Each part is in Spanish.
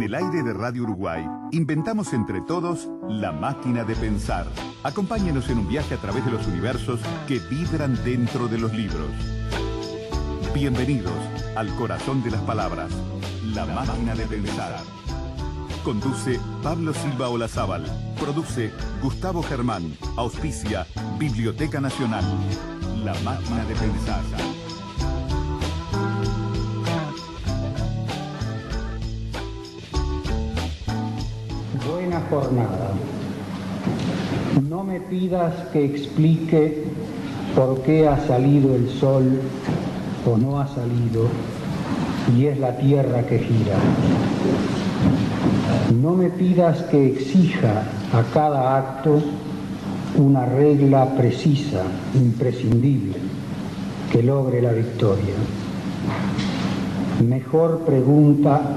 En el aire de Radio Uruguay, inventamos entre todos la máquina de pensar. Acompáñenos en un viaje a través de los universos que vibran dentro de los libros. Bienvenidos al corazón de las palabras, la máquina de pensar. Conduce Pablo Silva Olazábal. Produce Gustavo Germán. Auspicia Biblioteca Nacional. La máquina de pensar. Buena jornada. No me pidas que explique por qué ha salido el sol o no ha salido, y es la tierra que gira. No me pidas que exija a cada acto una regla precisa, imprescindible, que logre la victoria. Mejor pregunta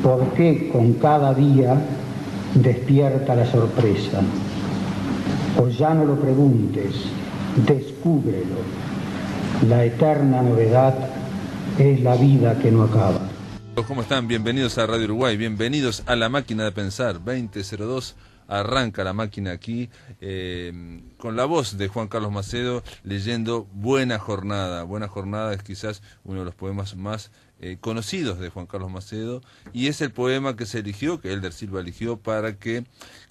por qué con cada día despierta la sorpresa. O ya no lo preguntes, descúbrelo. La eterna novedad es la vida que no acaba. ¿Cómo están? Bienvenidos a Radio Uruguay, bienvenidos a La Máquina de Pensar. 2002 arranca la máquina aquí con la voz de Juan Carlos Macedo leyendo Buena Jornada. Buena Jornada es quizás uno de los poemas más conocidos de Juan Carlos Macedo, y es el poema que se eligió, que Elder Silva eligió para que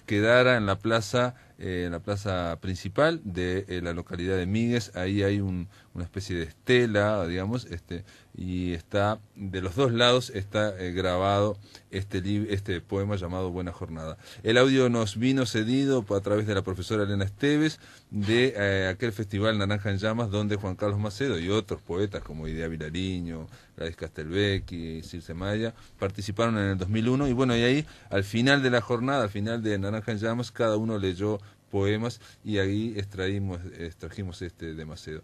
quedara en la plaza principal de la localidad de Míguez. Ahí hay una especie de estela, digamos, y está de los dos lados está grabado este poema llamado Buena Jornada. El audio nos vino cedido a través de la profesora Elena Esteves de aquel festival Naranja en Llamas, donde Juan Carlos Macedo y otros poetas como Idea Vilariño, Gladys Castelvecchi, Circe Maya participaron en el 2001, y bueno, y ahí al final de la jornada, al final de Naranja en Llamas, cada uno leyó poemas y ahí extrajimos de Macedo.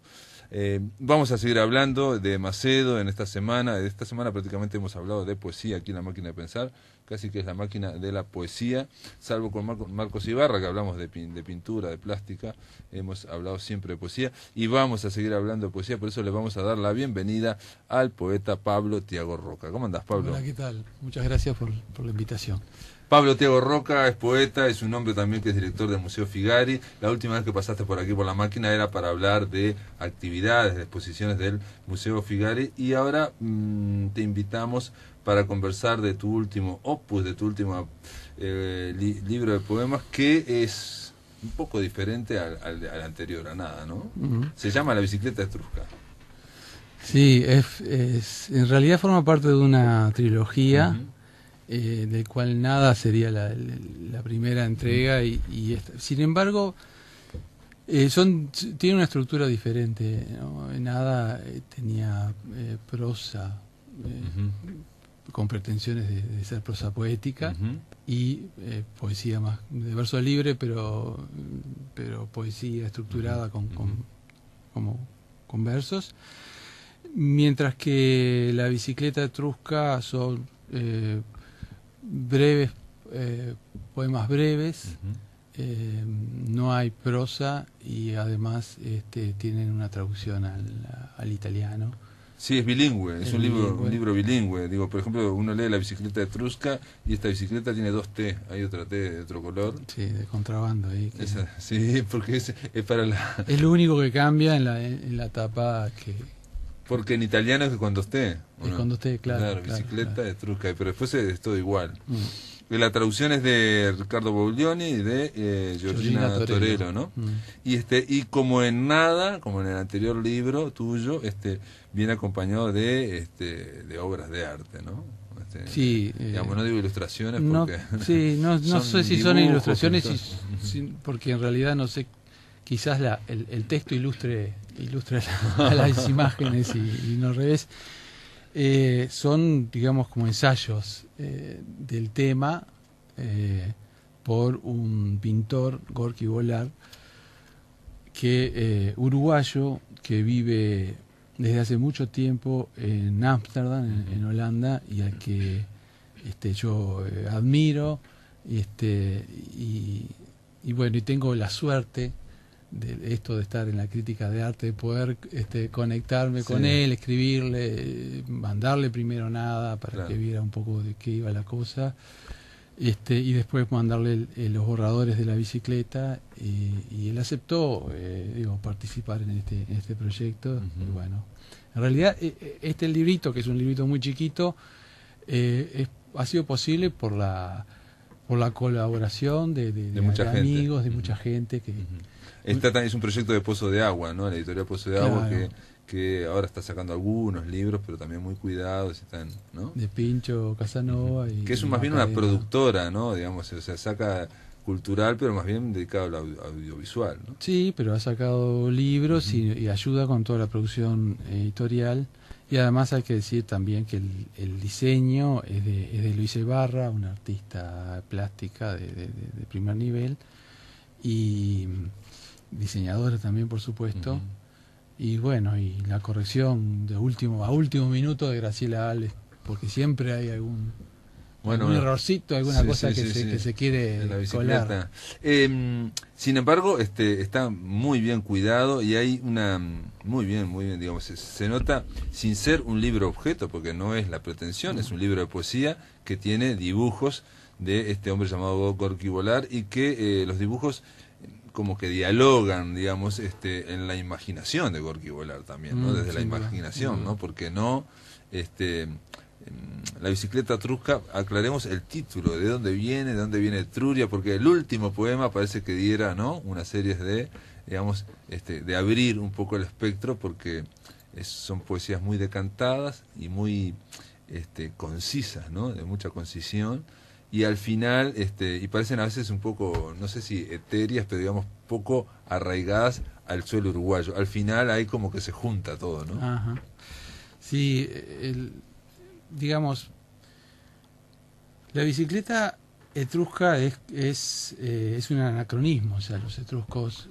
Vamos a seguir hablando de Macedo en esta semana. De esta semana prácticamente hemos hablado de poesía aquí en La Máquina de Pensar, casi que es la máquina de la poesía, salvo con Marcos Ibarra, que hablamos de pintura, de plástica. Hemos hablado siempre de poesía y vamos a seguir hablando de poesía, por eso le vamos a dar la bienvenida al poeta Pablo Tiago Roca. ¿Cómo andás, Pablo? Hola, ¿qué tal? Muchas gracias por la invitación. Pablo Tiago Roca es poeta, es un hombre también que es director del Museo Figari. La última vez que pasaste por aquí por la máquina era para hablar de actividades, de exposiciones del Museo Figari, y ahora te invitamos para conversar de tu último opus, de tu último libro de poemas, que es un poco diferente al anterior, a nada, ¿no? Uh-huh. Se llama La bicicleta etrusca. Sí, en realidad forma parte de una trilogía. Uh-huh. Del cual Nada sería la primera entrega, y esta. Sin embargo, tiene una estructura diferente, ¿no? Nada tenía prosa, con pretensiones de ser prosa poética, y poesía más de verso libre, pero poesía estructurada con versos, mientras que La bicicleta etrusca son breves, poemas breves, no hay prosa, y además tienen una traducción al italiano. Sí, es bilingüe, es un libro bilingüe. Digo, por ejemplo, uno lee La bicicleta etrusca y esta bicicleta tiene 2 T, hay otra T de otro color. Sí, de contrabando ahí. Sí, porque es para la... Es lo único que cambia en la tapa que... Porque en italiano es con 2 T. Es con 2 T, claro. Bicicleta etrusca, pero después es todo igual. La traducción es de Ricardo Bouglioni y de Georgina Torero, ¿no? Y como en Nada, como en el anterior libro tuyo, viene acompañado de obras de arte, ¿no? Sí. Digamos, no digo ilustraciones porque... Sí, no sé si son ilustraciones, porque en realidad no sé, quizás el texto ilustre a las imágenes y no al revés. Son, digamos, como ensayos del tema por un pintor, Gorky Volar, uruguayo, que vive desde hace mucho tiempo en Ámsterdam, en Holanda, y al que yo admiro, y bueno, y tengo la suerte esto de estar en la crítica de arte, de poder conectarme con él, escribirle, mandarle primero nada para que viera un poco de qué iba la cosa, y después mandarle los borradores de la bicicleta, y él aceptó participar en este proyecto. Y bueno, en realidad este librito, que es un librito muy chiquito, ha sido posible por la colaboración de mucha amigos, gente. de mucha gente que es un proyecto de Pozo de Agua, ¿no? La editorial Pozo de Agua, que ahora está sacando algunos libros, pero también muy cuidados, están, ¿no? De Pincho Casanova. Que es más bien una productora, ¿no? Digamos, o sea, saca cultural, pero más bien dedicado al audiovisual, ¿no? Sí, pero ha sacado libros y ayuda con toda la producción editorial. Y además hay que decir también que el diseño es de Luisa Ibarra, una artista plástica de primer nivel, y diseñadora también, por supuesto. Y bueno, y la corrección a último minuto de Graciela Alves, porque siempre hay algún errorcito, alguna cosa que se quiere en la bicicleta. Sin embargo, está muy bien cuidado, y hay muy bien, digamos, se nota, sin ser un libro objeto, porque no es la pretensión, es un libro de poesía que tiene dibujos de este hombre llamado Gorki Volar, y que los dibujos como que dialogan, digamos, en la imaginación de Gorki Volar también, ¿no? Desde la imaginación, ¿no? Porque no, la bicicleta Trusca, aclaremos el título, de dónde viene Etruria, porque el último poema parece que diera, ¿no? Una serie de, digamos, de abrir un poco el espectro, porque son poesías muy decantadas y muy concisas, ¿no? De mucha concisión. Y al final, y parecen a veces un poco, no sé si etéreas, pero digamos poco arraigadas al suelo uruguayo. Al final hay como que se junta todo, ¿no? Ajá. Sí, digamos, la bicicleta etrusca es un anacronismo. O sea, los etruscos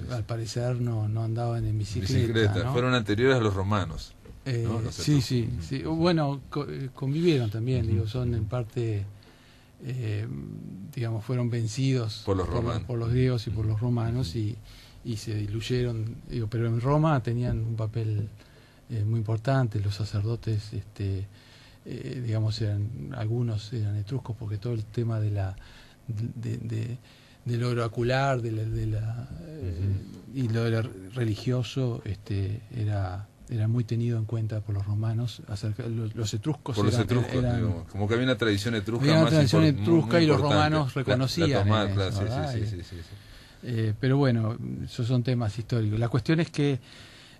al parecer no andaban en bicicleta, ¿no? Fueron anteriores a los romanos, ¿no? Sí. Bueno, convivieron también, digo, son en parte... digamos, fueron vencidos por los griegos y por los romanos, y se diluyeron, pero en Roma tenían un papel muy importante. Los sacerdotes, digamos, algunos eran etruscos, porque todo el tema de lo oracular, y lo religioso, era muy tenido en cuenta por los romanos. Los etruscos eran digamos, como que había una tradición etrusca, había una tradición etrusca, y los importante. romanos reconocían eso, sí. pero bueno, esos son temas históricos. La cuestión es que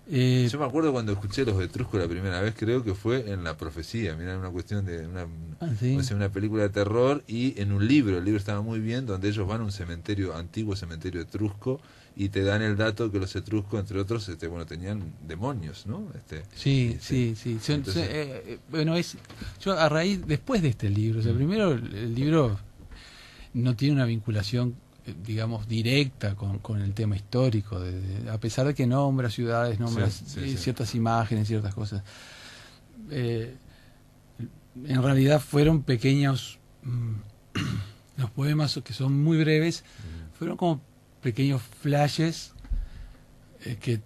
yo me acuerdo cuando escuché los etruscos la primera vez, creo que fue en La Profecía. Mira, una cuestión de una película de terror, y en un libro. El libro estaba muy bien, donde ellos van a un antiguo cementerio etrusco, y te dan el dato que los etruscos, entre otros, tenían demonios, ¿no? Sí. Bueno, yo a raíz, después de este libro, o sea, primero el libro no tiene una vinculación, digamos, directa con el tema histórico, a pesar de que nombra ciudades, nombra ciertas imágenes, ciertas cosas. En realidad fueron pequeños, los poemas, que son muy breves, fueron como pequeños flashes que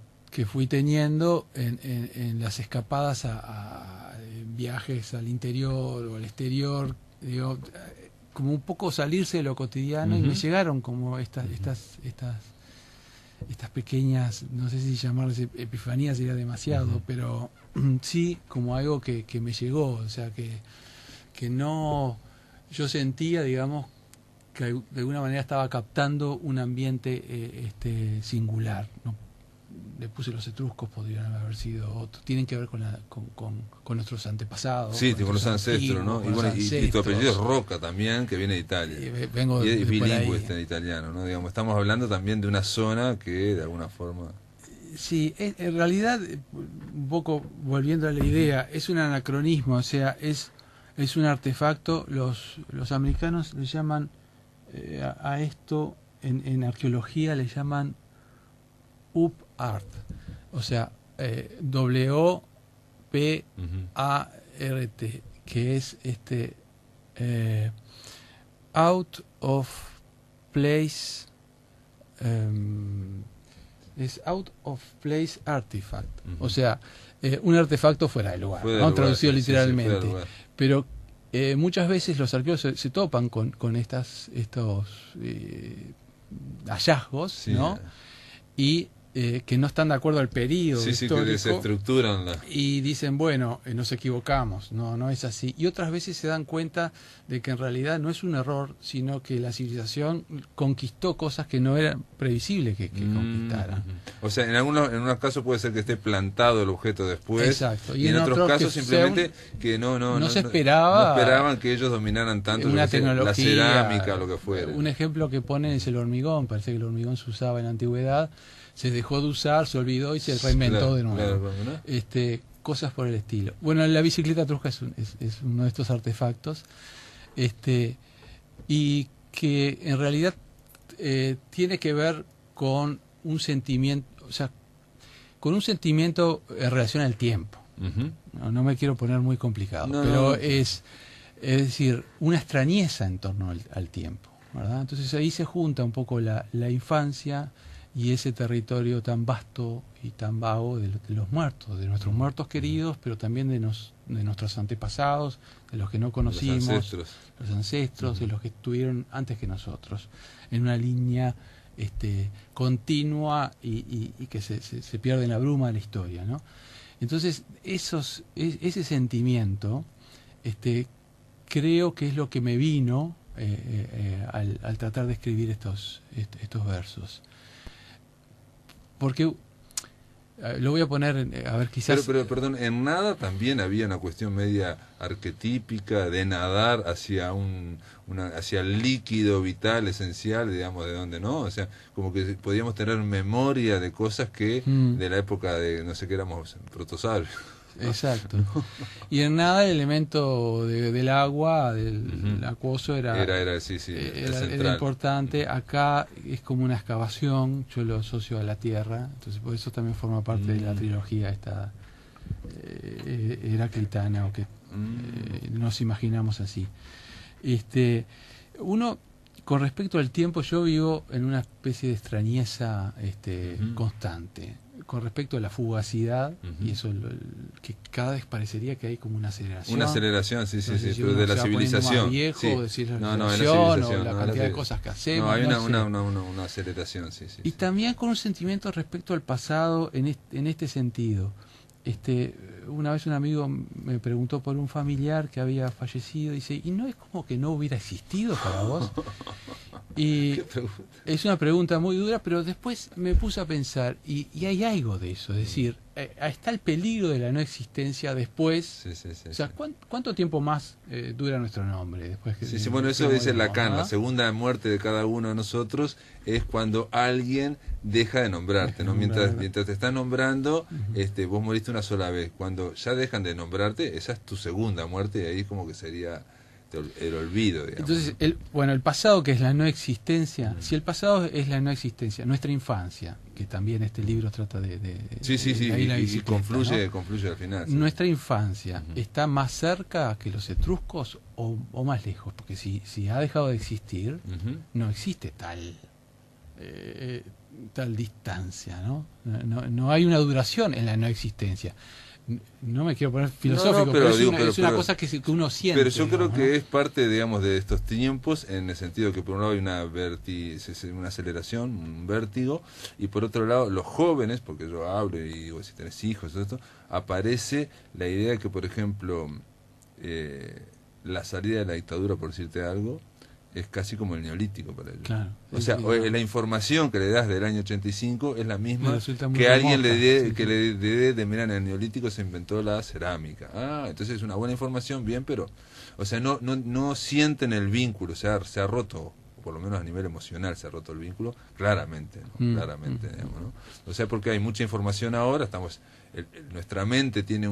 fui teniendo en las escapadas a viajes al interior o al exterior, digo, como un poco salirse de lo cotidiano, y me llegaron como estas pequeñas, no sé si llamarles epifanías sería demasiado, pero sí como algo que me llegó, o sea, que no, yo sentía, digamos, que de alguna manera estaba captando un ambiente singular, ¿no? Le puse los etruscos, podrían haber sido otros, tienen que ver con nuestros antepasados. Sí, con los ancestros, ¿no? Y tu apellido es Roca también, que viene de Italia. Vengo y es bilingüe en italiano, ¿no? Digamos, estamos hablando también de una zona que de alguna forma... Sí, en realidad, un poco volviendo a la idea, es un anacronismo, o sea, es un artefacto. Los americanos le llaman a esto, en arqueología le llaman up art, o sea, W-O-P-A-R-T, que es out of place es out of place artifact, o sea, un artefacto fuera de lugar, traducido literalmente. Pero muchas veces los arqueólogos se topan con estos hallazgos, ¿no? Y que no están de acuerdo al periodo histórico, que desestructuran y dicen, bueno, nos equivocamos, no es así. Y otras veces se dan cuenta de que en realidad no es un error, sino que la civilización conquistó cosas que no eran previsibles que conquistaran. O sea, en algunos casos puede ser que esté plantado el objeto después. Exacto. Y en otros casos simplemente que no se esperaba, no esperaban que ellos dominaran tanto una tecnología, la cerámica o lo que fuera. Un ejemplo que ponen es el hormigón. Parece que el hormigón se usaba en la antigüedad, se dejó de usar, se olvidó y se reinventó de nuevo. ¿No? Cosas por el estilo. Bueno, la bicicleta trusca es uno de estos artefactos, y que en realidad tiene que ver con un sentimiento, o sea, con un sentimiento en relación al tiempo. No me quiero poner muy complicado, pero es decir, una extrañeza en torno al tiempo, ¿verdad? Entonces ahí se junta un poco la infancia y ese territorio tan vasto y tan vago de los muertos, de nuestros muertos queridos, pero también de nuestros antepasados, de los que no conocimos, los ancestros, de los que estuvieron antes que nosotros, en una línea continua y que se pierde en la bruma de la historia, ¿no? Entonces, ese sentimiento, creo que es lo que me vino al tratar de escribir estos versos. Porque lo voy a poner, a ver, quizás... Pero perdón, en nada también había una cuestión media arquetípica de nadar hacia hacia el líquido vital esencial, digamos, de donde no, o sea, como que podíamos tener memoria de cosas que de la época de, no sé qué éramos, protosaurios. Exacto. Y en nada el elemento del agua, del acuoso era importante. Acá es como una excavación, yo lo asocio a la tierra, entonces por eso también forma parte de la trilogía esta heraclitana, o que nos imaginamos así. Uno, con respecto al tiempo, yo vivo en una especie de extrañeza constante. Con respecto a la fugacidad, y eso que cada vez parecería que hay como una aceleración. Una aceleración, sí, si pero de la civilización. Más viejo, decir la la civilización, o la cantidad de cosas que hacemos. No, hay una aceleración, sí. Y también con un sentimiento respecto al pasado en este sentido. Una vez un amigo me preguntó por un familiar que había fallecido, dice, ¿y no es como que no hubiera existido para vos? Y es una pregunta muy dura, pero después me puse a pensar, y hay algo de eso, es decir, está el peligro de la no existencia después. O sea, ¿cuánto tiempo más dura nuestro nombre después que bueno, eso dice Lacan, ¿no? La segunda muerte de cada uno de nosotros es cuando alguien deja de nombrarte, ¿no? Mientras te están nombrando, vos moriste una sola vez. Cuando ya dejan de nombrarte, esa es tu segunda muerte, y ahí como que sería el olvido, digamos. Entonces, el pasado, que es la no existencia, si el pasado es la no existencia, nuestra infancia, que también este libro trata de y confluye al final. Sí. Nuestra infancia está más cerca que los etruscos o más lejos, porque si ha dejado de existir, no existe tal distancia, ¿no? No hay una duración en la no existencia. No me quiero poner filosófico, pero es una cosa que uno siente. Pero yo creo que es parte, digamos, de estos tiempos, en el sentido que por un lado hay una aceleración, un vértigo, y por otro lado los jóvenes, porque yo hablo y digo, si tenés hijos, todo esto, aparece la idea de que, por ejemplo, la salida de la dictadura, por decirte algo, es casi como el neolítico para ellos. Claro, o sea, la información que le das del año 85 es la misma que remota, alguien le dé de mirar, en el neolítico se inventó la cerámica. Entonces es una buena información, bien, pero o sea, no sienten el vínculo, o sea, se ha roto, por lo menos a nivel emocional se ha roto el vínculo, claramente, ¿no? Claramente, digamos, ¿no? O sea, porque hay mucha información ahora, nuestra mente tiene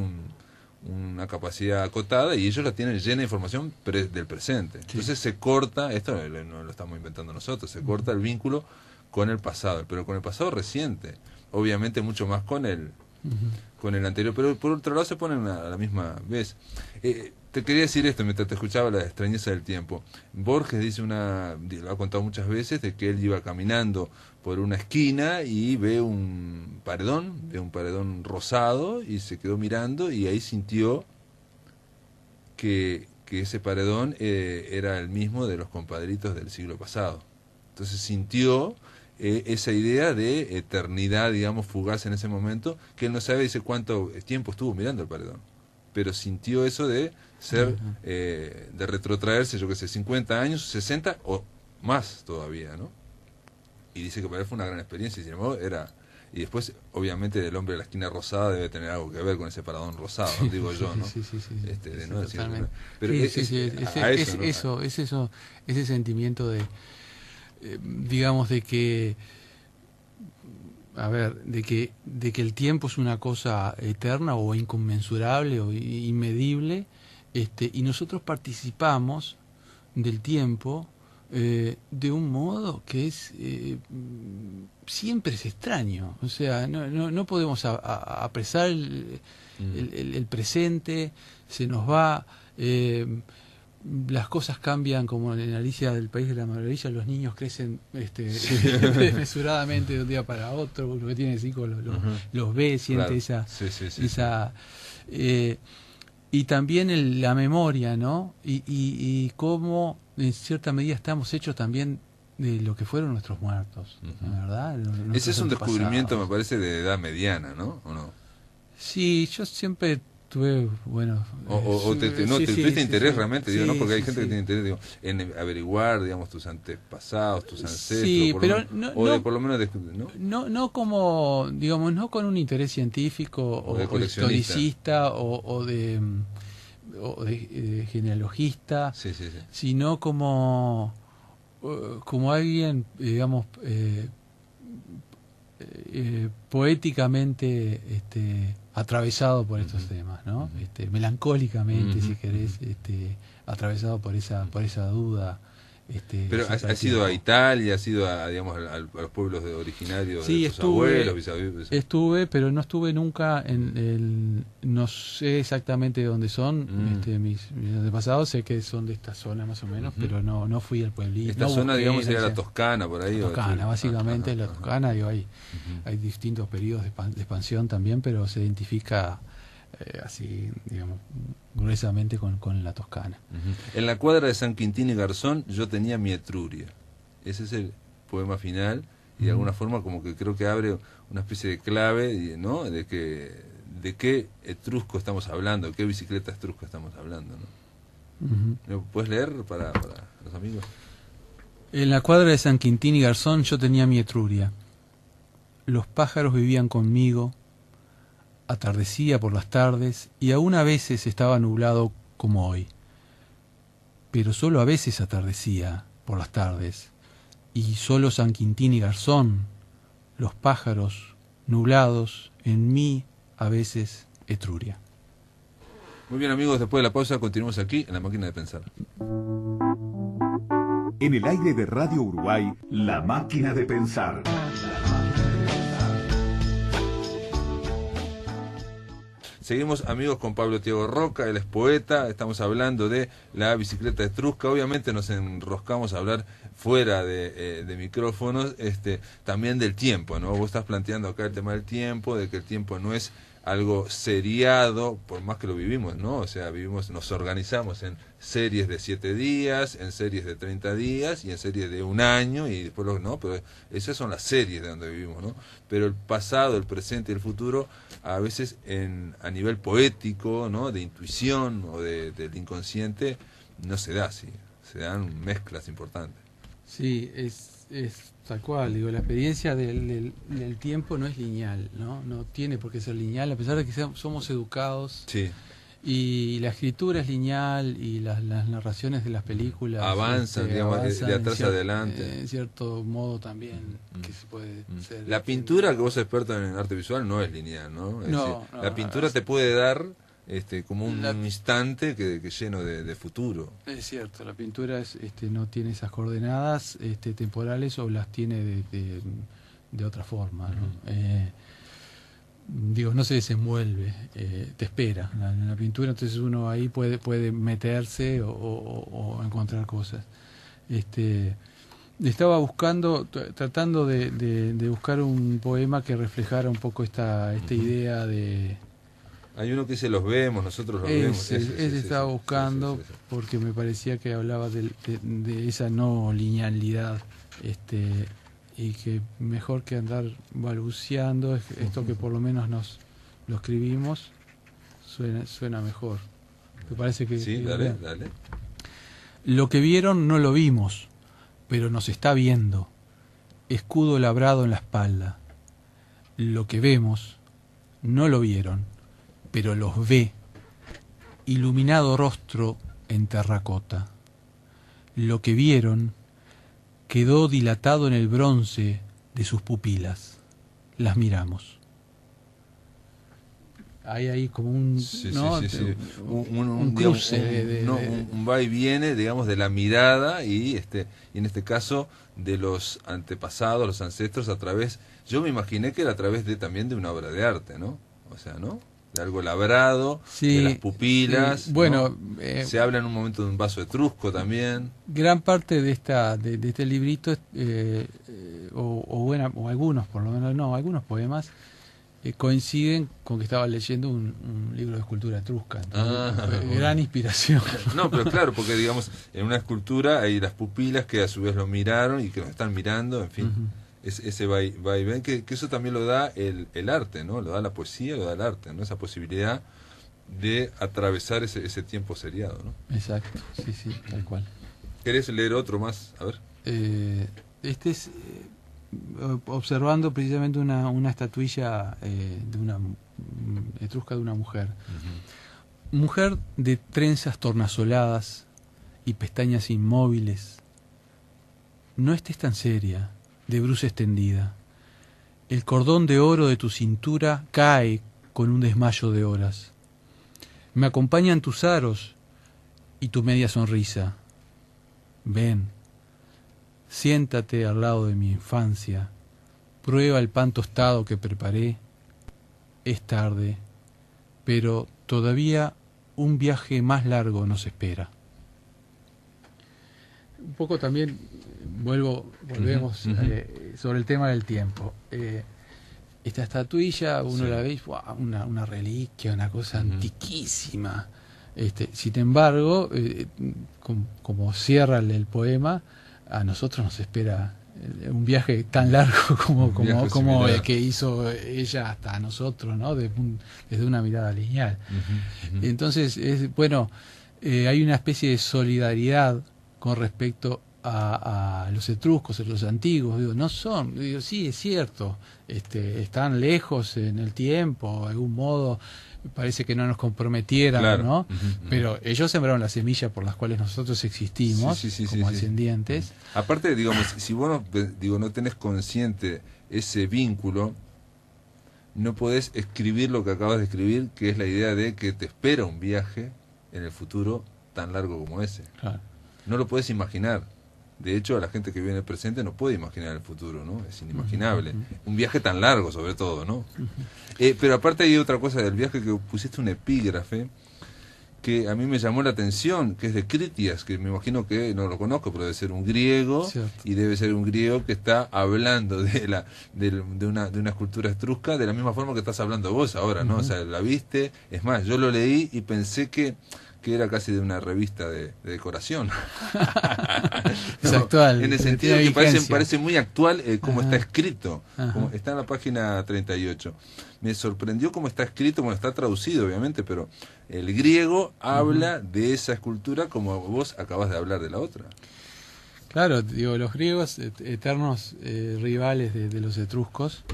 una capacidad acotada y ellos la tienen llena de información del presente. Entonces se corta, esto no lo estamos inventando nosotros, se corta el vínculo con el pasado, pero con el pasado reciente, obviamente mucho más con el con el anterior, pero por otro lado se ponen a la misma vez. Te quería decir esto mientras te escuchaba, la extrañeza del tiempo. Borges dice lo ha contado muchas veces, de que él iba caminando por una esquina y ve un paredón rosado, y se quedó mirando, y ahí sintió que ese paredón era el mismo de los compadritos del siglo pasado. Entonces sintió esa idea de eternidad, digamos, fugaz en ese momento, que él no sabe, dice, cuánto tiempo estuvo mirando el paredón, pero sintió eso de ser, de retrotraerse, yo qué sé, 50 años, 60 o más todavía, ¿no? Y dice que para él fue una gran experiencia, y sin embargo y después, obviamente, el hombre de la esquina rosada debe tener algo que ver con ese paradón rosado, digo yo, ¿no? Sí, ¿no? Totalmente. Pero ese sentimiento de, digamos, de que, a ver, de que el tiempo es una cosa eterna o inconmensurable o inmedible, y nosotros participamos del tiempo de un modo que es siempre es extraño. O sea, no podemos apresar el presente, se nos va, las cosas cambian, como en Alicia del País de la Maravilla, los niños crecen desmesuradamente de un día para otro, lo que tiene 5 los ve, siente, claro, esa y también la memoria, ¿no? Y cómo en cierta medida estamos hechos también de lo que fueron nuestros muertos, ¿verdad? Ese es un descubrimiento, me parece, de edad mediana, ¿no? ¿O no? Sí, yo siempre tuve, bueno... tuviste interés realmente, digo, ¿no? Porque hay gente que tiene interés, digo, en averiguar, digamos, tus antepasados, tus ancestros, sí, pero por lo menos, ¿no? No como, digamos, no con un interés científico o historicista o de genealogista, sino como alguien, digamos, poéticamente atravesado por estos temas, ¿no? Melancólicamente, si querés, atravesado por esa duda. Pero has ido a Italia, has ido a los pueblos originarios de tus abuelos, bisabuelos. Estuve, pero no estuve nunca no sé exactamente dónde son, mis antepasados, sé que son de esta zona más o menos, pero no fui al pueblito. Esta zona, digamos, sería la Toscana, por ahí. Toscana, básicamente la Toscana, digo, hay distintos periodos de expansión también, pero se identifica así, digamos, gruesamente con la Toscana. En la cuadra de San Quintín y Garzón yo tenía mi Etruria. Ese es el poema final, y de alguna forma como que creo que abre una especie de clave, ¿no? De qué etrusco estamos hablando, de qué bicicleta etrusca estamos hablando, ¿no? ¿Lo puedes leer para los amigos? En la cuadra de San Quintín y Garzón yo tenía mi Etruria. Los pájaros vivían conmigo, atardecía por las tardes y aún a veces estaba nublado como hoy. Pero solo a veces atardecía por las tardes, y solo San Quintín y Garzón, los pájaros nublados, en mí a veces Etruria. Muy bien, amigos, después de la pausa continuamos aquí en La Máquina de Pensar. En el aire de Radio Uruguay, La Máquina de Pensar. Seguimos, amigos, con Pablo Tiago Roca, él es poeta, estamos hablando de la bicicleta etrusca. Obviamente nos enroscamos a hablar fuera de micrófonos, también del tiempo, ¿no? Vos estás planteando acá el tema del tiempo, de que el tiempo no es algo seriado, por más que lo vivimos, ¿no? O sea, nos organizamos en series de 7 días, en series de 30 días y en series de 1 año, y después no, pero esas son las series de donde vivimos, ¿no? Pero el pasado, el presente y el futuro, a veces a nivel poético, ¿no? De intuición o del inconsciente, no se da así, se dan mezclas importantes. Sí, es tal cual, digo, la experiencia del tiempo no es lineal, no tiene por qué ser lineal, a pesar de que somos educados. Sí. Y la escritura es lineal y las narraciones de las películas avanzan, digamos, de atrás adelante. En cierto modo también que se puede ser. La pintura, que vos sos experto en arte visual, no es lineal, ¿no? Es decir, la pintura te puede dar como un instante que lleno de futuro. Es cierto, la pintura no tiene esas coordenadas temporales, o las tiene de otra forma, ¿no? no se desenvuelve, te espera en la pintura, entonces uno ahí puede meterse o encontrar cosas. Estaba tratando de buscar un poema que reflejara un poco esta idea de... Hay uno que dice los vemos, nosotros los vemos. Ese estaba buscando, sí. Porque me parecía que hablaba de esa no linealidad, y que mejor que andar balbuceando, esto que por lo menos lo escribimos, suena mejor. ¿Te parece que...? Sí, dale. Lo que vieron no lo vimos, pero nos está viendo, escudo labrado en la espalda. Lo que vemos no lo vieron, pero los ve, iluminado rostro en terracota. Lo que vieron quedó dilatado en el bronce de sus pupilas. Las miramos. Hay ahí como un... Sí. Un cruce, un va y viene, digamos, de la mirada y en este caso de los antepasados, los ancestros, a través... Yo me imaginé que era a través también de una obra de arte, ¿no? O sea, ¿no? De algo labrado, de las pupilas. Sí. Bueno, ¿no? Se habla en un momento de un vaso etrusco también. Gran parte de este librito, o algunos, por lo menos, no, algunos poemas coinciden con que estaba leyendo un libro de escultura etrusca. Gran inspiración. No, pero claro, porque digamos, en una escultura hay las pupilas que a su vez lo miraron y que nos están mirando, en fin. Uh-huh. Ese va y ven, que eso también lo da el arte, ¿no? Lo da la poesía, lo da el arte, ¿no? Esa posibilidad de atravesar ese tiempo seriado, ¿no? Exacto, sí, tal cual. ¿Querés leer otro más? A ver. Este es observando precisamente una estatuilla de una etrusca de una mujer. Uh-huh. Mujer de trenzas tornasoladas y pestañas inmóviles. No estés tan seria, de bruces extendida. El cordón de oro de tu cintura cae con un desmayo de horas. Me acompañan tus aros y tu media sonrisa. Ven, siéntate al lado de mi infancia, prueba el pan tostado que preparé. Es tarde, pero todavía un viaje más largo nos espera. Un poco también volvemos sobre el tema del tiempo. Esta estatuilla, uno la ve, una reliquia, una cosa antiquísima. Sin embargo, como cierra el poema, a nosotros nos espera un viaje tan largo como el que hizo ella hasta nosotros, ¿no? Desde una mirada lineal. Entonces, hay una especie de solidaridad con respecto a los etruscos, a los antiguos. Sí, es cierto, están lejos en el tiempo, de algún modo parece que no nos comprometieran, claro, ¿no? Pero ellos sembraron las semillas por las cuales nosotros existimos como descendientes. Aparte, digamos, si vos no tenés consciente ese vínculo, no podés escribir lo que acabas de escribir, que es la idea de que te espera un viaje en el futuro tan largo como ese. Claro. No lo podés imaginar. De hecho, la gente que vive en el presente no puede imaginar el futuro, ¿no? Es inimaginable. Un viaje tan largo, sobre todo, ¿no? Pero aparte hay otra cosa del viaje, que pusiste un epígrafe que a mí me llamó la atención, que es de Critias, que me imagino que no lo conozco, pero debe ser un griego, cierto, y debe ser un griego que está hablando de una escultura etrusca de la misma forma que estás hablando vos ahora, ¿no? O sea, la viste. Es más, yo lo leí y pensé que era casi de una revista de decoración. Es actual. En el sentido que parece muy actual como está escrito. Como está en la página 38. Me sorprendió cómo está escrito, bueno, está traducido obviamente, pero el griego habla de esa escultura como vos acabas de hablar de la otra. Claro, digo, los griegos, eternos rivales de los etruscos,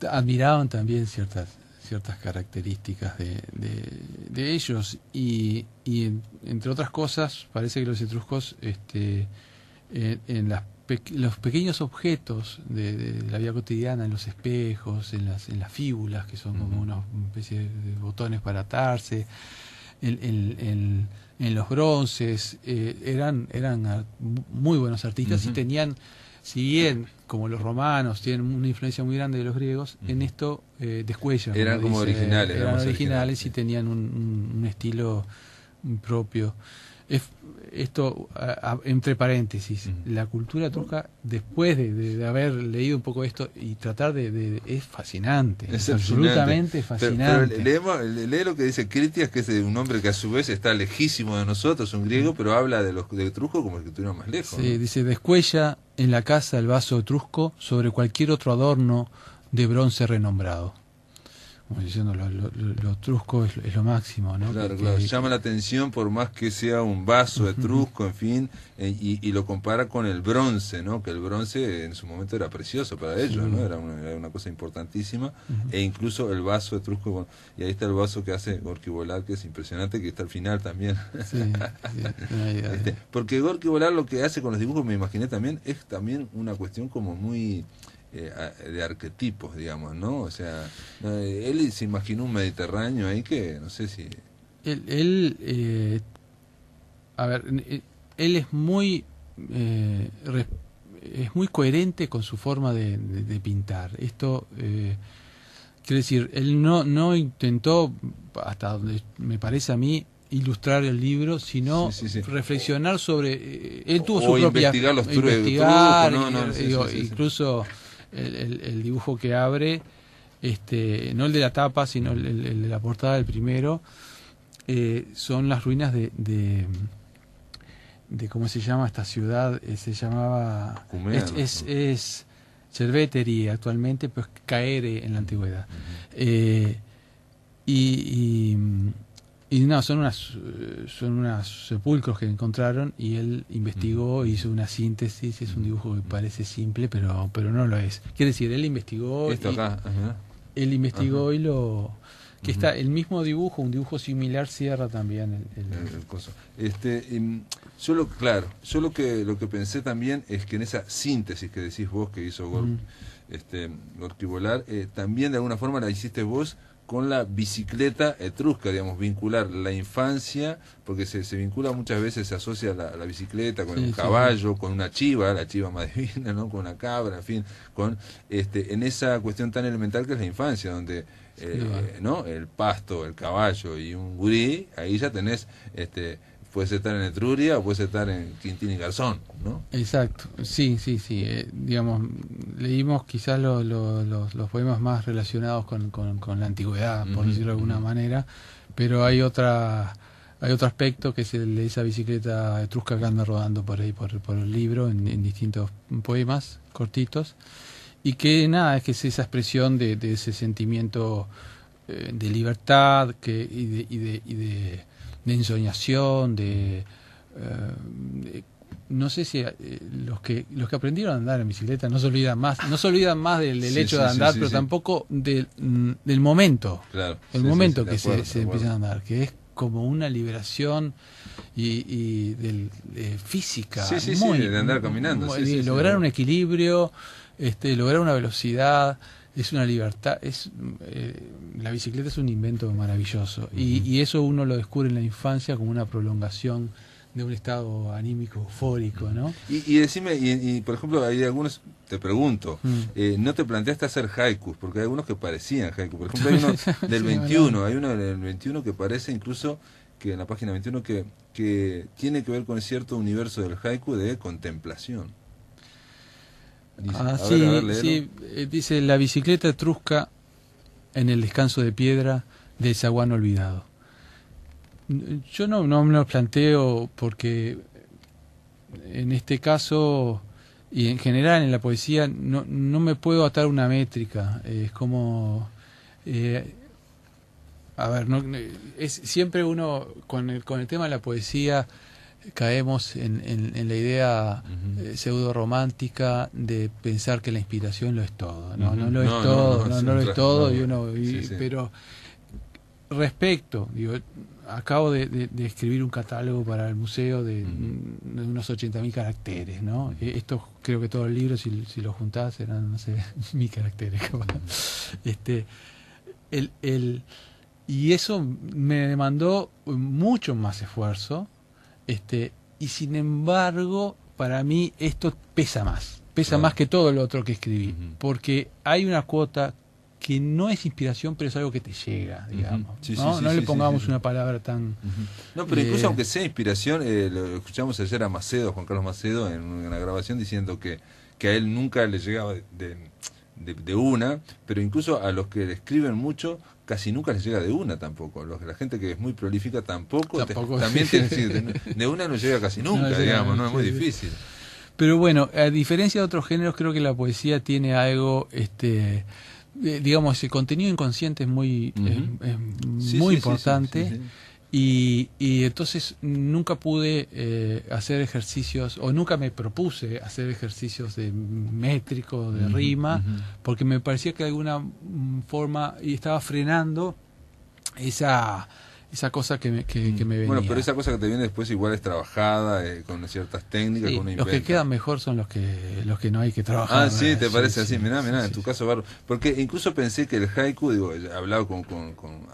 admiraban también ciertas características de ellos y entre otras cosas parece que los etruscos en los pequeños objetos de la vida cotidiana, en los espejos, en las fíbulas, que son como una especie de botones para atarse, en los bronces, eran muy buenos artistas y tenían, si bien como los romanos tienen una influencia muy grande de los griegos, en esto descuellan. Eran como originales. Eran originales y tenían un estilo propio. Esto, entre paréntesis, la cultura etrusca, después de haber leído un poco esto y tratar es fascinante, es absolutamente fascinante. Pero lee lo que dice Critias, que es un hombre que a su vez está lejísimo de nosotros, un griego, pero habla de etrusco como el que estuvieron más lejos. Sí, ¿no? dice, descuella en la casa el vaso etrusco sobre cualquier otro adorno de bronce renombrado. Como diciendo, lo etrusco es lo máximo, ¿no? Claro, claro. Llama la atención por más que sea un vaso etrusco, en fin, y lo compara con el bronce, ¿no? Que el bronce en su momento era precioso para ellos, ¿no? Era una cosa importantísima, e incluso el vaso etrusco, bueno, y ahí está el vaso que hace Gorky Volar, que es impresionante, que está al final también. Sí, porque Gorky Volar lo que hace con los dibujos, me imaginé también, es también una cuestión como muy... de arquetipos, digamos, ¿no? O sea, él se imaginó un Mediterráneo ahí que no sé si... Él es muy coherente con su forma de pintar. Esto, quiero decir, él no intentó, hasta donde me parece a mí, ilustrar el libro, sino reflexionar sobre... él tuvo su propia... investigar los trucos, incluso... El dibujo que abre, no el de la tapa, sino el de la portada del primero, son las ruinas de ¿cómo se llama esta ciudad? Se llamaba... Cumea, es Cerveteri actualmente, pues Caere en la antigüedad. Y no, son unos sepulcros que encontraron y él investigó, hizo una síntesis. Es un dibujo que parece simple, pero no lo es. Quiere decir, él investigó. Esto acá. Él investigó y lo... que está el mismo dibujo, un dibujo similar cierra también el coso. Yo lo que pensé también es que en esa síntesis que decís vos que hizo Gorky Volar, también de alguna forma la hiciste vos con la bicicleta etrusca, digamos, vincular la infancia, porque se vincula muchas veces, se asocia la bicicleta con un caballo, con una chiva, la chiva más divina, ¿no? Con una cabra, en fin, con en esa cuestión tan elemental que es la infancia, donde ¿no? El pasto, el caballo y un gurí, ahí ya tenés puedes estar en Etruria o puedes estar en Quintín y Garzón, ¿no? Exacto, sí. Digamos, leímos quizás los poemas más relacionados con la antigüedad, por decirlo de alguna manera, pero hay otro aspecto que es el de esa bicicleta etrusca que anda rodando por ahí, por el libro, en distintos poemas cortitos, y que nada, es que es esa expresión de ese sentimiento de libertad y de ensoñación, no sé si los que aprendieron a andar en bicicleta no se olvidan más del hecho de andar, pero tampoco del momento, momento que se empiezan a andar, que es como una liberación y física, de andar caminando, lograr un equilibrio, lograr una velocidad. Es una libertad, la bicicleta es un invento maravilloso y eso uno lo descubre en la infancia como una prolongación de un estado anímico eufórico, ¿no? Y decime, y por ejemplo, hay algunos, te pregunto, ¿no te planteaste hacer haikus? Porque hay algunos que parecían haikus, por ejemplo hay uno del 21, hay uno del 21 que parece incluso que en la página 21 que tiene que ver con cierto universo del haiku de contemplación. Dice, dice la bicicleta etrusca en el descanso de piedra del zaguán olvidado. Yo no me lo planteo porque en este caso y en general en la poesía no me puedo atar una métrica. Es como es siempre uno con el tema de la poesía caemos en la idea pseudo romántica de pensar que la inspiración lo es todo. No lo es todo, pero respecto, acabo de escribir un catálogo para el museo de unos 80.000 caracteres, ¿no? Esto creo que todo el libro, si lo juntás, eran, no sé, 1.000 caracteres. Y eso me demandó mucho más esfuerzo, y sin embargo para mí esto pesa más que todo lo otro que escribí, porque hay una cuota que no es inspiración, pero es algo que te llega, digamos. No le pongamos una palabra tan... No, pero incluso aunque sea inspiración, lo escuchamos ayer a Macedo, Juan Carlos Macedo, en una grabación diciendo que a él nunca le llegaba de una, pero incluso a los que le escriben mucho, casi nunca les llega de una tampoco. La gente que es muy prolífica también de una no llega casi nunca, digamos, no es muy difícil. Pero bueno, a diferencia de otros géneros, creo que la poesía tiene algo, digamos, el contenido inconsciente es muy, muy importante. Sí. Y entonces nunca pude hacer ejercicios, o nunca me propuse hacer ejercicios de métrico, de rima, porque me parecía que de alguna forma estaba frenando esa cosa que me venía. Bueno, pero esa cosa que te viene después igual es trabajada, con ciertas técnicas. Sí, que uno los que quedan mejor son los que no hay que trabajar. Ah, sí, ¿te parece así? Mirá, en tu caso, Barro. Porque incluso pensé que el haiku, he hablado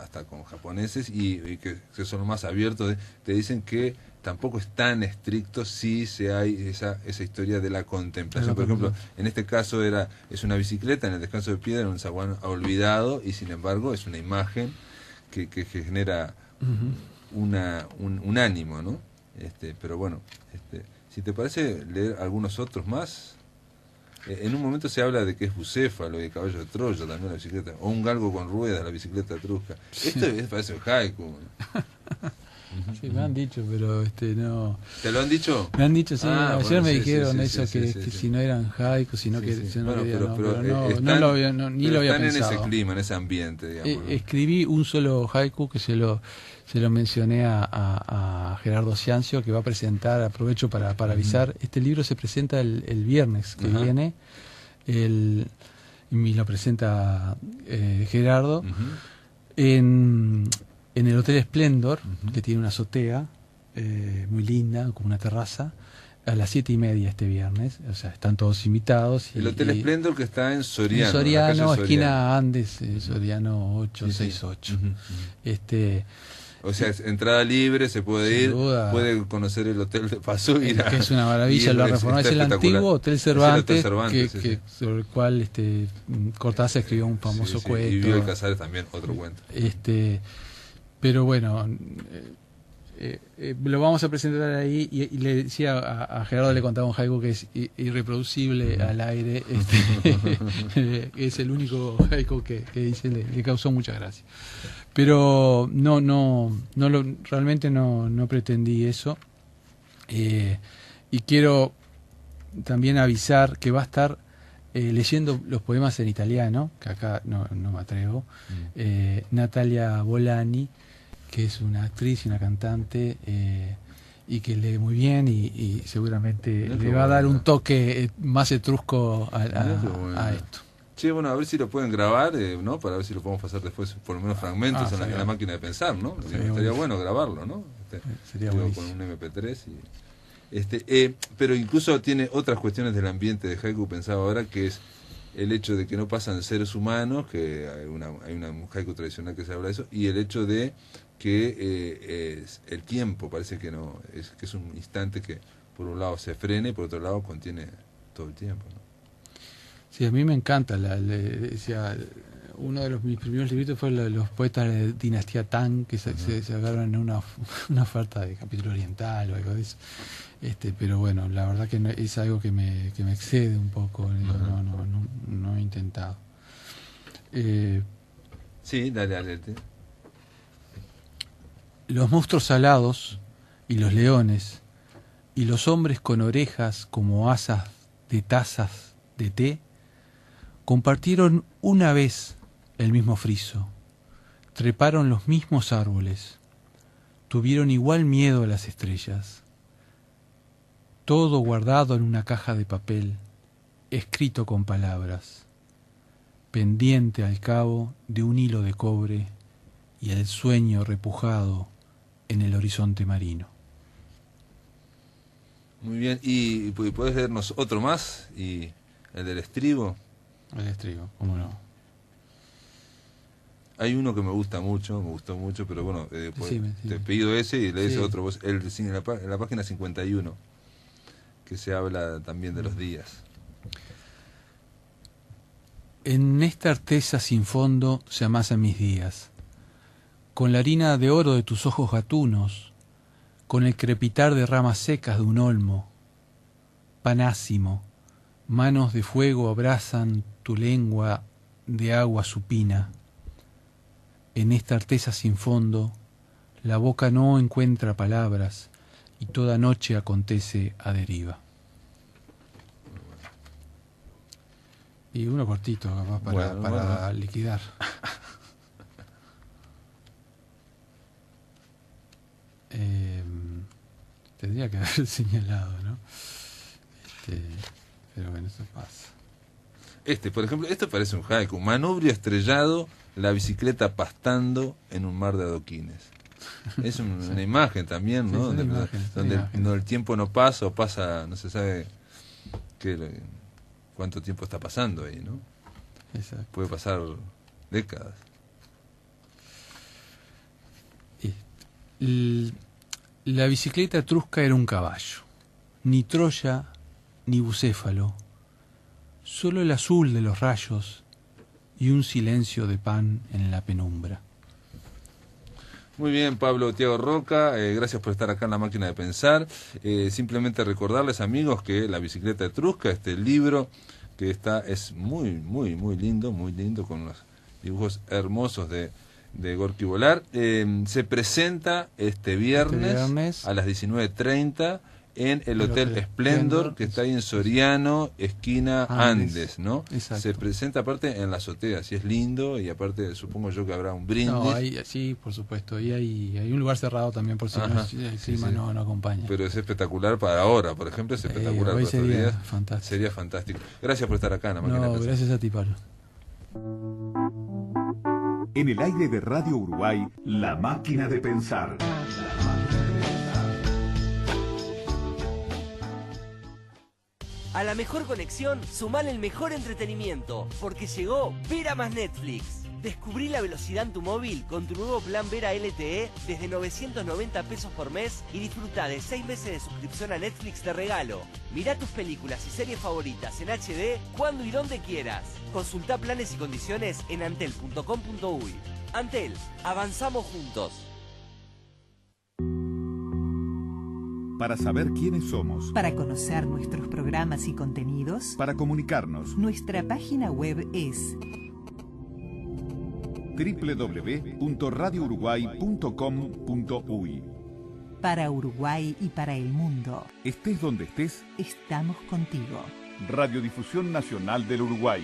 hasta con japoneses y que son más abiertos, te dicen que tampoco es tan estricto si hay esa historia de la contemplación. Por ejemplo, en este caso es una bicicleta en el descanso de piedra, en un zaguán olvidado, y sin embargo es una imagen que genera un ánimo, ¿no? Pero bueno, si te parece leer algunos otros más. En un momento se habla de que es bucéfalo y de caballo de Troya también la bicicleta, o un galgo con ruedas, la bicicleta etrusca. Esto parece un haiku. Sí, me han dicho, pero no. ¿Te lo han dicho? Me han dicho, sí. Ayer me dijeron eso, que si no eran haiku, sino que no lo había, ni lo había están pensado. En ese clima, en ese ambiente, digamos. Escribí un solo haiku que se lo mencioné a Gerardo Ciancio, que va a presentar, aprovecho para avisar, este libro se presenta el viernes que viene, y lo presenta Gerardo, en el Hotel Splendor, que tiene una azotea muy linda, con una terraza, a las 7:30 este viernes. O sea, están todos invitados. El Hotel Splendor, que está en Soriano. En Soriano, esquina Andes, Soriano 868. O sea, es entrada libre, se puede ir, puede conocer el hotel de paso. Que es una maravilla, lo ha reformado. Es el antiguo Hotel Cervantes, sobre el cual Cortázar escribió un famoso cuento. Y Bioy Casares también, otro cuento. Pero bueno, lo vamos a presentar ahí, y le decía a Gerardo, le contaba un haiku que es irreproducible al aire, es el único haiku que dice, le causó mucha gracia. Pero realmente no pretendí eso, y quiero también avisar que va a estar leyendo los poemas en italiano, que acá no me atrevo, Natalia Bolani, que es una actriz y una cantante, y que lee muy bien, y seguramente le va a dar un toque más etrusco a esto. Sí, bueno, a ver si lo pueden grabar, ¿no? Para ver si lo podemos pasar después, por lo menos fragmentos en la máquina de pensar, ¿no? Estaría bueno grabarlo, ¿no? Sería con un MP3 pero incluso tiene otras cuestiones del ambiente de haiku, pensaba ahora, que es el hecho de que no pasan seres humanos, que hay una haiku tradicional que se habla de eso, y el hecho de que el tiempo parece que no es, que es un instante que por un lado se frena y por otro lado contiene todo el tiempo, ¿no? Sí, a mí me encanta. Decía, uno de mis primeros libritos fue los poetas de Dinastía Tang, que se sacaron en una oferta de capítulo oriental o algo de eso. Pero bueno, la verdad que es algo que me excede un poco. No he intentado. Sí, dale. Los monstruos alados y los leones y los hombres con orejas como asas de tazas de té compartieron una vez el mismo friso, treparon los mismos árboles, tuvieron igual miedo a las estrellas. Todo guardado en una caja de papel, escrito con palabras, pendiente al cabo de un hilo de cobre y el sueño repujado en el horizonte marino. Muy bien, y ¿puedes leernos otro más? ¿Y el del estribo? El estribo, cómo no. Hay uno que me gustó mucho, pero bueno, Decime. te pido ese y lees otro vos, en la página 51. que se habla también de los días. En esta artesa sin fondo se amasan mis días, con la harina de oro de tus ojos gatunos, con el crepitar de ramas secas de un olmo, panásimo, manos de fuego abrazan tu lengua de agua supina. En esta artesa sin fondo, la boca no encuentra palabras y toda noche acontece a deriva. Y uno cortito, capaz, para liquidar. Tendría que haber señalado, ¿no? Pero bueno, eso pasa. Por ejemplo, esto parece un haiku. Manubrio estrellado, la bicicleta pastando en un mar de adoquines. Es una imagen también, ¿no? Donde el tiempo no pasa o pasa, no se sabe cuánto tiempo está pasando ahí, ¿no? Exacto. Puede pasar décadas. La bicicleta etrusca era un caballo, ni Troya ni bucéfalo, solo el azul de los rayos y un silencio de pan en la penumbra. Muy bien, Pablo Tiago Roca, gracias por estar acá en La Máquina de Pensar. Simplemente recordarles, amigos, que La Bicicleta Etrusca, este libro que es muy, muy, muy lindo, con los dibujos hermosos de Gorky Volar, se presenta este viernes a las 19:30 en el Hotel Splendor, que está ahí en Soriano, esquina Andes, ¿no? Exacto. Se presenta aparte en la azotea, si es lindo, y aparte supongo yo que habrá un brindis. No, sí, por supuesto, y hay un lugar cerrado también por si el clima no acompaña. Pero es espectacular para ahora, por ejemplo, es espectacular para estos días. Fantástico. Sería fantástico. Gracias por estar acá en La Máquina de Pensar. Gracias a ti, Pablo. En el aire de Radio Uruguay, La Máquina de Pensar. A la mejor conexión, sumale el mejor entretenimiento, porque llegó Vera más Netflix. Descubrí la velocidad en tu móvil con tu nuevo plan Vera LTE desde 990 pesos por mes y disfruta de 6 meses de suscripción a Netflix de regalo. Mirá tus películas y series favoritas en HD cuando y donde quieras. Consultá planes y condiciones en antel.com.uy. Antel, avanzamos juntos. Para saber quiénes somos, para conocer nuestros programas y contenidos, para comunicarnos, nuestra página web es www.radiouruguay.com.uy. Para Uruguay y para el mundo. Estés donde estés, estamos contigo. Radiodifusión Nacional del Uruguay.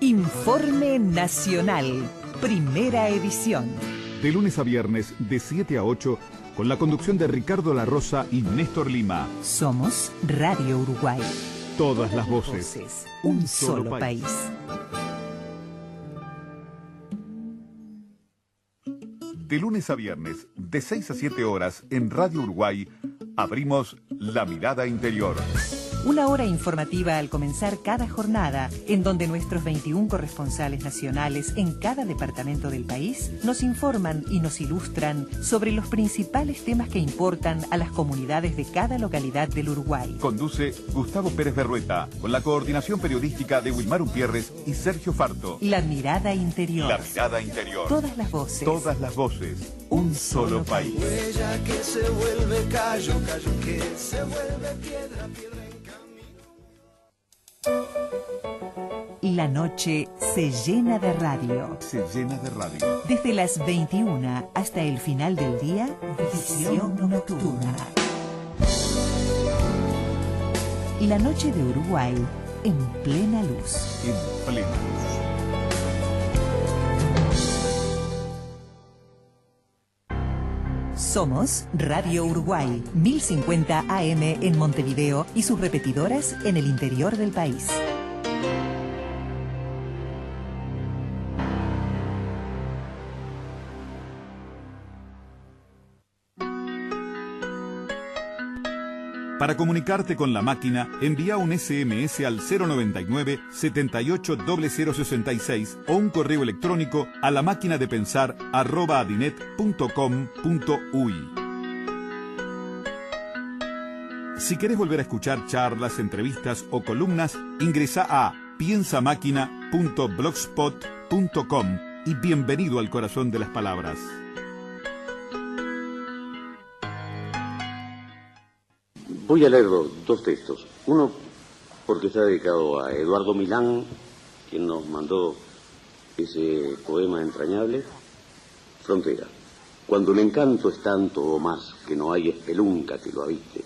Informe Nacional, primera edición. De lunes a viernes, de 7 a 8, con la conducción de Ricardo La Rosa y Néstor Lima. Somos Radio Uruguay. Todas las voces. Un solo país. De lunes a viernes, de 6 a 7 horas, en Radio Uruguay, abrimos La Mirada Interior. Una hora informativa al comenzar cada jornada, en donde nuestros 21 corresponsales nacionales en cada departamento del país nos informan y nos ilustran sobre los principales temas que importan a las comunidades de cada localidad del Uruguay. Conduce Gustavo Pérez Berrueta, con la coordinación periodística de Wilmar Umpierres y Sergio Farto. La Mirada Interior. La Mirada Interior. Todas las voces. Todas las voces. Un solo país. Huella que se vuelve callo, callo que se vuelve piedra, piedra en camino. La noche se llena de radio. Se llena de radio. Desde las 21 hasta el final del día, visión nocturna. La noche de Uruguay en plena luz. En plena luz. Somos Radio Uruguay, 1050 AM en Montevideo y sus repetidoras en el interior del país. Para comunicarte con la máquina, envía un SMS al 099 78 0066 o un correo electrónico a lamaquinadepensar@adinet.com.uy. Si querés volver a escuchar charlas, entrevistas o columnas, ingresa a piensamáquina.blogspot.com y bienvenido al corazón de las palabras. Voy a leer dos textos. Uno porque está dedicado a Eduardo Milán, quien nos mandó ese poema entrañable, Frontera. Cuando el encanto es tanto o más que no hay espelunca que lo habite,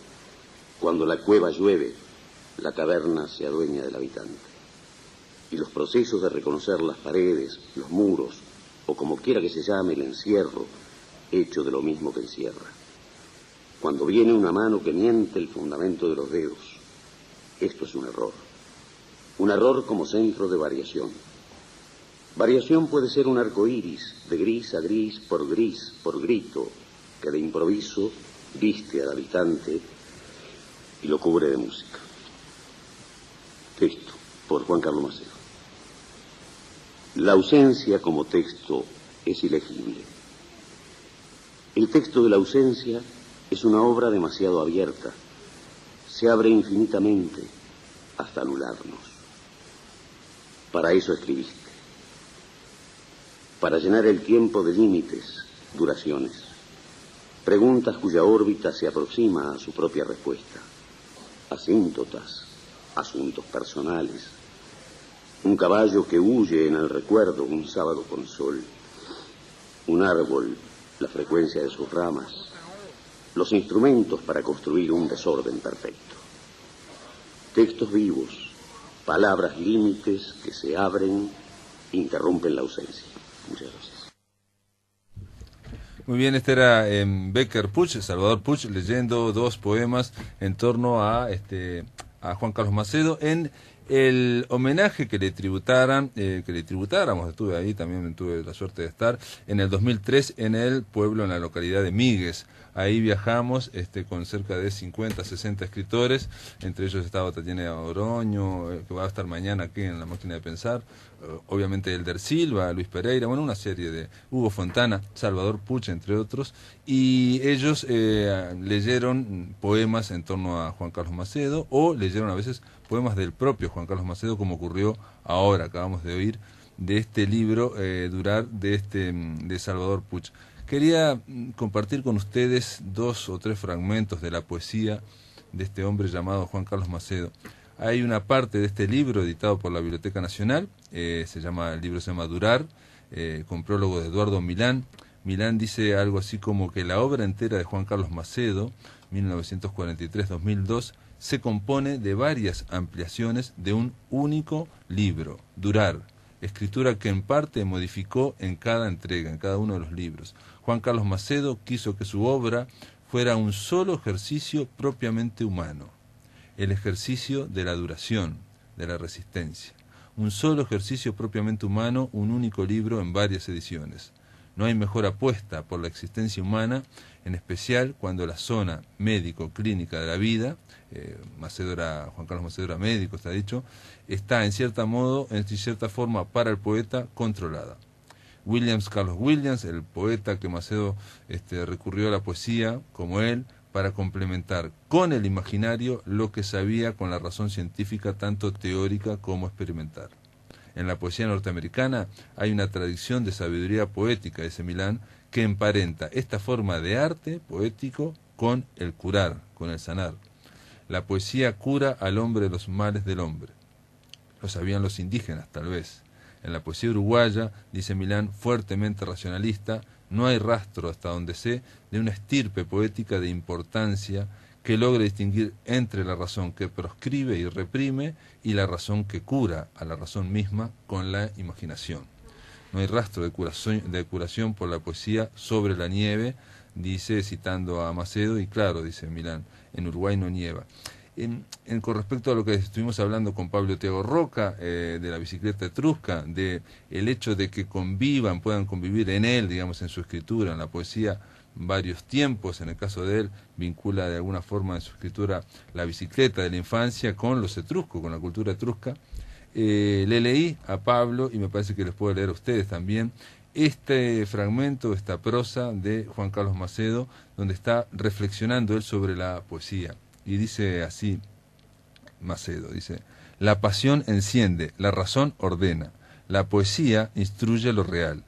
cuando la cueva llueve, la caverna se adueña del habitante. Y los procesos de reconocer las paredes, los muros, o como quiera que se llame el encierro, hecho de lo mismo que encierra. Cuando viene una mano que miente el fundamento de los dedos, esto es un error. Un error como centro de variación. Variación puede ser un arco iris, de gris a gris, por grito, que de improviso viste al habitante y lo cubre de música. Texto, por Juan Carlos Macedo. La ausencia como texto es ilegible. El texto de la ausencia es una obra demasiado abierta. Se abre infinitamente hasta anularnos. Para eso escribiste. Para llenar el tiempo de límites, duraciones. Preguntas cuya órbita se aproxima a su propia respuesta. Asíntotas, asuntos personales. Un caballo que huye en el recuerdo un sábado con sol. Un árbol, la frecuencia de sus ramas. Los instrumentos para construir un desorden perfecto. Textos vivos, palabras límites que se abren, interrumpen la ausencia. Muchas gracias. Muy bien, este era Becker Puch, Salvador Puch, leyendo dos poemas en torno a Juan Carlos Macedo en el homenaje que le tributáramos, estuve ahí, también tuve la suerte de estar, en el 2003 en el pueblo, en la localidad de Míguez. Ahí viajamos con cerca de 50, 60 escritores, entre ellos estaba Tatiana Oroño, que va a estar mañana aquí en La Máquina de Pensar, obviamente Elder Silva, Luis Pereira, bueno, una serie de Hugo Fontana, Salvador Puch, entre otros, y ellos leyeron poemas en torno a Juan Carlos Macedo, o leyeron a veces poemas del propio Juan Carlos Macedo, como ocurrió ahora, acabamos de oír, de este libro, Durar, de Salvador Puch. Quería compartir con ustedes 2 o 3 fragmentos de la poesía de este hombre llamado Juan Carlos Macedo. Hay una parte de este libro editado por la Biblioteca Nacional, el libro se llama Durar, con prólogo de Eduardo Milán. Milán dice algo así como que la obra entera de Juan Carlos Macedo, 1943-2002, se compone de varias ampliaciones de un único libro, Durar, escritura que en parte modificó en cada entrega, en cada uno de los libros. Juan Carlos Macedo quiso que su obra fuera un solo ejercicio propiamente humano, el ejercicio de la duración, de la resistencia. Un solo ejercicio propiamente humano, un único libro en varias ediciones. No hay mejor apuesta por la existencia humana, en especial cuando la zona médico-clínica de la vida, Juan Carlos Macedo era médico, está dicho, está en cierta forma para el poeta controlada. Carlos Williams, el poeta que Macedo recurrió a la poesía, como él, para complementar con el imaginario lo que sabía con la razón científica, tanto teórica como experimental. En la poesía norteamericana hay una tradición de sabiduría poética, dice Milán, que emparenta esta forma de arte poético con el curar, con el sanar. La poesía cura al hombre de los males del hombre. Lo sabían los indígenas, tal vez. En la poesía uruguaya, dice Milán, fuertemente racionalista, no hay rastro, hasta donde sé, de una estirpe poética de importancia que logre distinguir entre la razón que proscribe y reprime y la razón que cura a la razón misma con la imaginación. No hay rastro de curación por la poesía sobre la nieve, dice, citando a Macedo, y claro, dice Milán, en Uruguay no nieva. Con respecto a lo que estuvimos hablando con Pablo Thiago Roca, de la bicicleta etrusca, de el hecho de que puedan convivir en él, digamos, en su escritura, en la poesía, varios tiempos. En el caso de él, vincula de alguna forma en su escritura la bicicleta de la infancia con los etruscos, con la cultura etrusca. Le leí a Pablo, y me parece que les puedo leer a ustedes también, este fragmento, esta prosa de Juan Carlos Macedo, donde está reflexionando él sobre la poesía. Y dice así, Macedo, dice: la pasión enciende, la razón ordena, la poesía instruye lo real.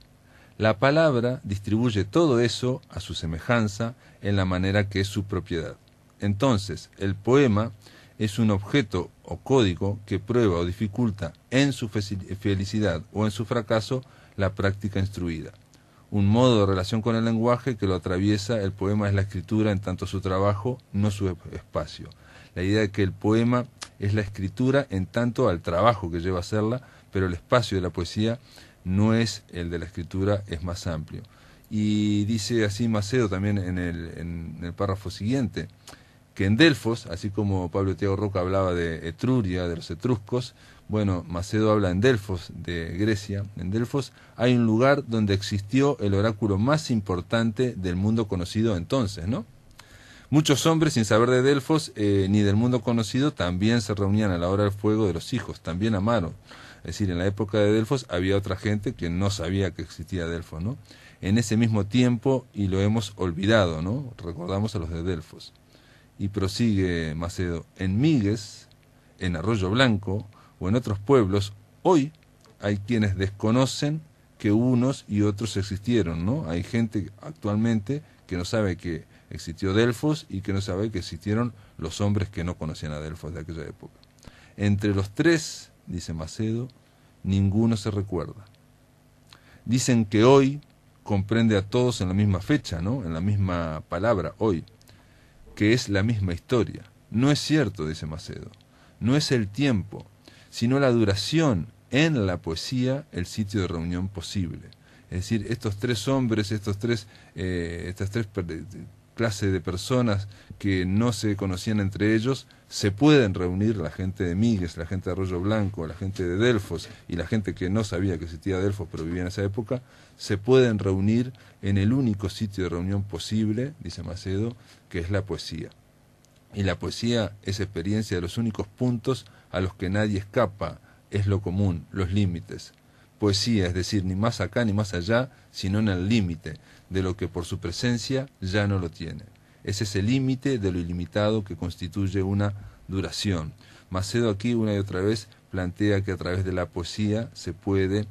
La palabra distribuye todo eso a su semejanza en la manera que es su propiedad. Entonces, el poema es un objeto o código que prueba o dificulta en su felicidad o en su fracaso la práctica instruida. Un modo de relación con el lenguaje que lo atraviesa. El poema es la escritura en tanto su trabajo, no su espacio. La idea de que el poema es la escritura en tanto al trabajo que lleva a hacerla, pero el espacio de la poesía no es el de la escritura, es más amplio. Y dice así Macedo también en el párrafo siguiente, que en Delfos, así como Pablo Tiago Roca hablaba de Etruria, de los etruscos, bueno, Macedo habla en Delfos, de Grecia. En Delfos hay un lugar donde existió el oráculo más importante del mundo conocido entonces, ¿no? Muchos hombres, sin saber de Delfos ni del mundo conocido, también se reunían a la hora del fuego de los hijos, también amaron. Es decir, en la época de Delfos había otra gente que no sabía que existía Delfos, ¿no? En ese mismo tiempo, y lo hemos olvidado, ¿no? Recordamos a los de Delfos. Y prosigue Macedo: en Migues, en Arroyo Blanco o en otros pueblos, hoy hay quienes desconocen que unos y otros existieron, ¿no? Hay gente actualmente que no sabe que existió Delfos y que no sabe que existieron los hombres que no conocían a Delfos de aquella época. Entre los tres, dice Macedo, ninguno se recuerda. Dicen que hoy comprende a todos en la misma fecha, ¿no? En la misma palabra, hoy, que es la misma historia. No es cierto, dice Macedo, no es el tiempo, sino la duración en la poesía el sitio de reunión posible. Es decir, estos tres hombres, estas tres clases de personas que no se conocían entre ellos, se pueden reunir, la gente de Migues, la gente de Arroyo Blanco, la gente de Delfos y la gente que no sabía que existía Delfos pero vivía en esa época, se pueden reunir en el único sitio de reunión posible, dice Macedo, que es la poesía. Y la poesía es experiencia de los únicos puntos a los que nadie escapa, es lo común, los límites. Poesía, es decir, ni más acá ni más allá, sino en el límite de lo que por su presencia ya no lo tiene. Es ese límite de lo ilimitado que constituye una duración. Macedo aquí una y otra vez plantea que a través de la poesía se puede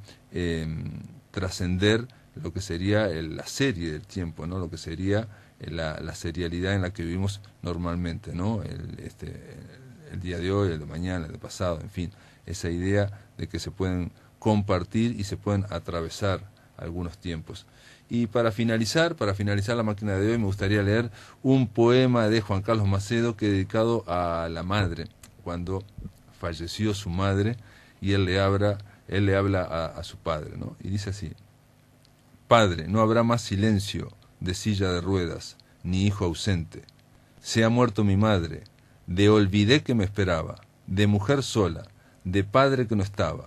trascender lo que sería la serie del tiempo, ¿no? Lo que sería la serialidad en la que vivimos normalmente, ¿no? El día de hoy, el de mañana, el de pasado, en fin, esa idea de que se pueden compartir y se pueden atravesar algunos tiempos. Y para finalizar la máquina de hoy, me gustaría leer un poema de Juan Carlos Macedo que dedicado a la madre, cuando falleció su madre y él le habla a su padre, ¿no? Y dice así: Padre, no habrá más silencio de silla de ruedas, ni hijo ausente. Se ha muerto mi madre, de olvidé que me esperaba, de mujer sola, de padre que no estaba.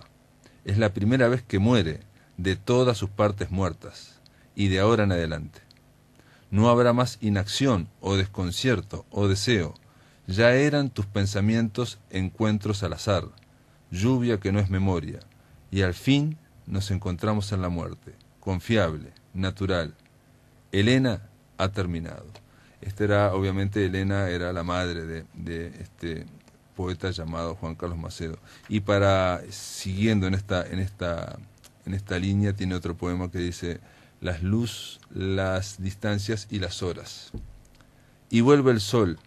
Es la primera vez que muere de todas sus partes muertas, y de ahora en adelante. No habrá más inacción, o desconcierto, o deseo. Ya eran tus pensamientos encuentros al azar, lluvia que no es memoria, y al fin nos encontramos en la muerte, confiable, natural. Elena ha terminado. Obviamente Elena era la madre de este poeta llamado Juan Carlos Macedo. Y siguiendo en esta línea, tiene otro poema que dice: las luz, las distancias y las horas. Y vuelve el sol,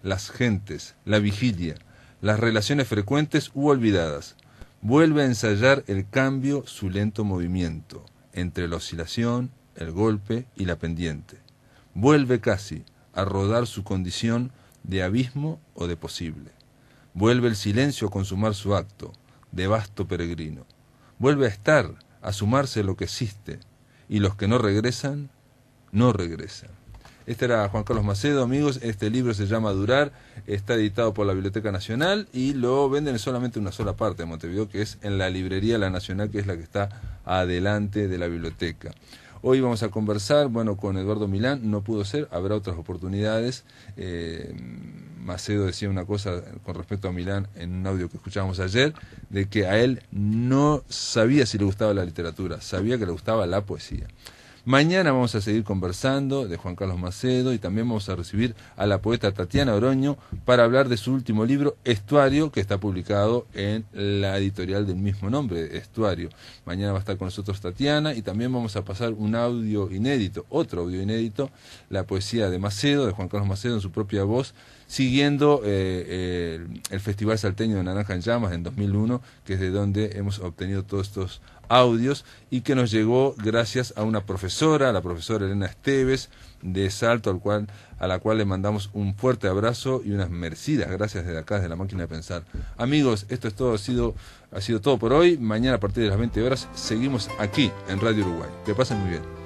las gentes, la vigilia, las relaciones frecuentes u olvidadas. Vuelve a ensayar el cambio, su lento movimiento, entre la oscilación, el golpe y la pendiente. Vuelve casi a rodar su condición de abismo o de posible. Vuelve el silencio a consumar su acto, de vasto peregrino. Vuelve a estar, a sumarse lo que existe, y los que no regresan, no regresan. Este era Juan Carlos Macedo, amigos. Este libro se llama Durar, está editado por la Biblioteca Nacional y lo venden solamente en una sola parte de Montevideo, que es en la librería La Nacional, que es la que está adelante de la biblioteca. Hoy vamos a conversar, bueno, con Eduardo Milán, no pudo ser, habrá otras oportunidades. Macedo decía una cosa con respecto a Milán en un audio que escuchábamos ayer, de que a él no sabía si le gustaba la literatura, sabía que le gustaba la poesía. Mañana vamos a seguir conversando de Juan Carlos Macedo y también vamos a recibir a la poeta Tatiana Oroño para hablar de su último libro, Estuario, que está publicado en la editorial del mismo nombre, Estuario. Mañana va a estar con nosotros Tatiana y también vamos a pasar un audio inédito, otro audio inédito, la poesía de Macedo, de Juan Carlos Macedo en su propia voz, siguiendo el Festival Salteño de Naranja en Llamas en 2001, que es de donde hemos obtenido todos estos audios y que nos llegó gracias a una profesora, la profesora Elena Esteves de Salto, a la cual le mandamos un fuerte abrazo y unas merecidas gracias desde acá, desde la máquina de pensar. Amigos, esto es todo, ha sido todo por hoy. Mañana a partir de las 20 horas seguimos aquí en Radio Uruguay. Que pasen muy bien.